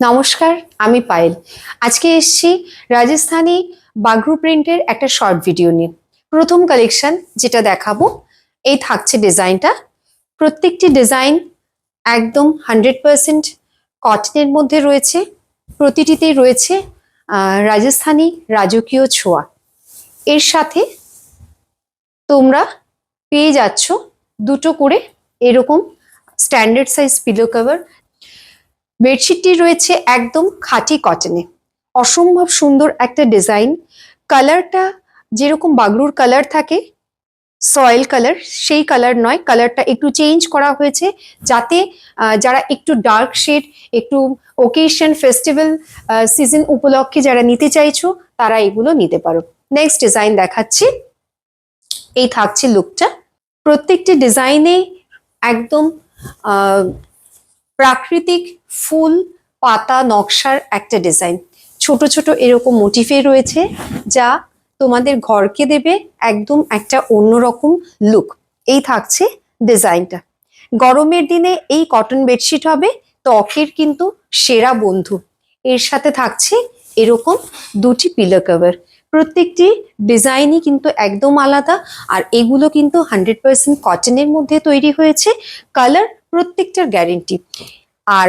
নমস্কার, আমি পায়েল। আজকে এসেছি রাজস্থানী বাঘরু প্রিন্টের একটা শর্ট ভিডিও নিয়ে। প্রথম কালেকশন যেটা দেখাবো, এই থাকছে ডিজাইনটা। প্রত্যেকটি ডিজাইন একদম 100% কটনের মধ্যে রয়েছে। প্রতিটিতেই রয়েছে রাজস্থানী রাজকীয় ছোঁয়া। এর সাথে তোমরা পেয়ে যাচ্ছ দুটো করে এরকম স্ট্যান্ডার্ড সাইজ পিলো কভার। বেডশিটটি রয়েছে একদম খাঁটি কটনে, অসম্ভব সুন্দর একটা ডিজাইন। কালারটা যেরকম বাগরুর কালার থাকে সয়েল কালার, সেই কালার নয়, কালারটা একটু চেঞ্জ করা হয়েছে যাতে যারা একটু ডার্ক শেড, একটু ওকেশন ফেস্টিভ্যাল সিজন উপলক্ষে যারা নিতে চাইছো তারা এগুলো নিতে পারো। নেক্সট ডিজাইন দেখাচ্ছি। এই থাকছে লুকটা। প্রত্যেকটি ডিজাইনে একদম প্রাকৃতিক ফুল পাতা নকশার একটা ডিজাইন, ছোট ছোট এরকম মোটিফে রয়েছে যা তোমাদের ঘরকে দেবে একদম একটা অন্যরকম লুক। এই থাকছে ডিজাইনটা। গরমের দিনে এই কটন বেডশিট হবে ত্বকের কিন্তু সেরা বন্ধু। এর সাথে থাকছে এরকম দুটি পিলো কভার। প্রত্যেকটি ডিজাইনই কিন্তু একদম আলাদা, আর এগুলো কিন্তু 100% কটনের মধ্যে তৈরি হয়েছে। কালার প্রত্যেকটার গ্যারেন্টি। আর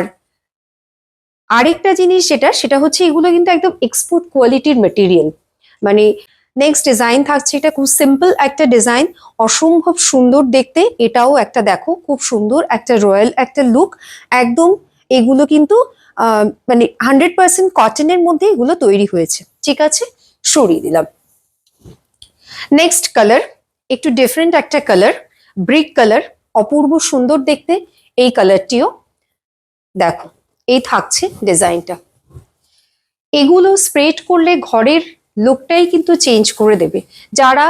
আরেকটা জিনিস সেটা হচ্ছে এগুলো কিন্তু একদম এক্সপোর্ট কোয়ালিটির মেটেরিয়াল। মানে নেক্সট ডিজাইন থাকছে, এটা খুব সিম্পল একটা ডিজাইন, অসম্ভব সুন্দর দেখতে। এটাও একটা দেখো, খুব সুন্দর একটা রয়্যাল একটা লুক। একদম এগুলো কিন্তু মানে 100% কটনের মধ্যে এগুলো তৈরি হয়েছে। ঠিক আছে, সরিয়ে দিলাম। নেক্সট কালার একটু ডিফারেন্ট একটা কালার, ব্রিক কালার, অপূর্ব সুন্দর দেখতে এই কালারটিও। দেখো এই থাকছে ডিজাইনটা। এগুলো স্প্রেড করলে ঘরের লুকটাই কিন্তু চেঞ্জ করে দেবে। যারা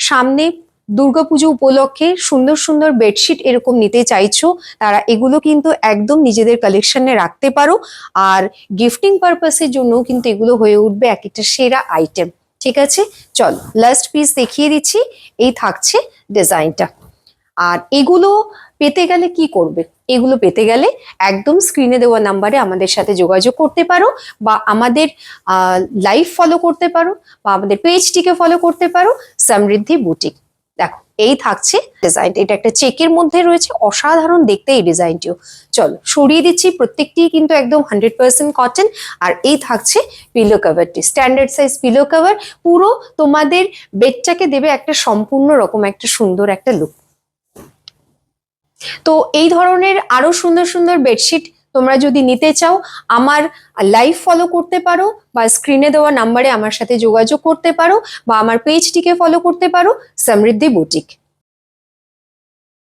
সামনে দুর্গাপুজো উপলক্ষে সুন্দর সুন্দর বেডশিট এরকম নিতে চাইছো তারা এগুলো কিন্তু একদম নিজেদের কালেকশনে রাখতে পারো। আর গিফটিং পারপাসের জন্য কিন্তু এগুলো হয়ে উঠবে এক একটা সেরা আইটেম। ঠিক আছে, চলো লাস্ট পিস দেখিয়ে দিচ্ছি। এই থাকছে ডিজাইনটা। আর এগুলো পেতে গেলে কি করবে? এগুলো পেতে গেলে একদম স্ক্রিনে দেওয়া নাম্বারে আমাদের সাথে যোগাযোগ করতে পারো, বা আমাদের লাইভ ফলো করতে পারো, বা আমাদের পেজটিকে ফলো করতে পারো, সমৃদ্ধি বুটিক। দেখো এই থাকছে ডিজাইনটা। এটা একটা চেকের মধ্যে রয়েছে, অসাধারণ দেখতে এই ডিজাইনটিও। চলো সরিয়ে দিচ্ছি। প্রত্যেকটি কিন্তু একদম 100% কটন। আর এই থাকছে পিলো কভারটি, স্ট্যান্ডার্ড সাইজ পিলো কভার। পুরো তোমাদের বেডটাকে দেবে একটা সম্পূর্ণ রকম একটা সুন্দর একটা লুক। তো এই ধরনের আরো সুন্দর সুন্দর বেডশিট তোমরা যদি নিতে চাও আমার লাইভ ফলো করতে পারো, বা স্ক্রিনে দেওয়া নাম্বারে আমার সাথে যোগাযোগ করতে পারো, বা আমার পেজটিকে ফলো করতে পারো, সমৃদ্ধি বুটিক।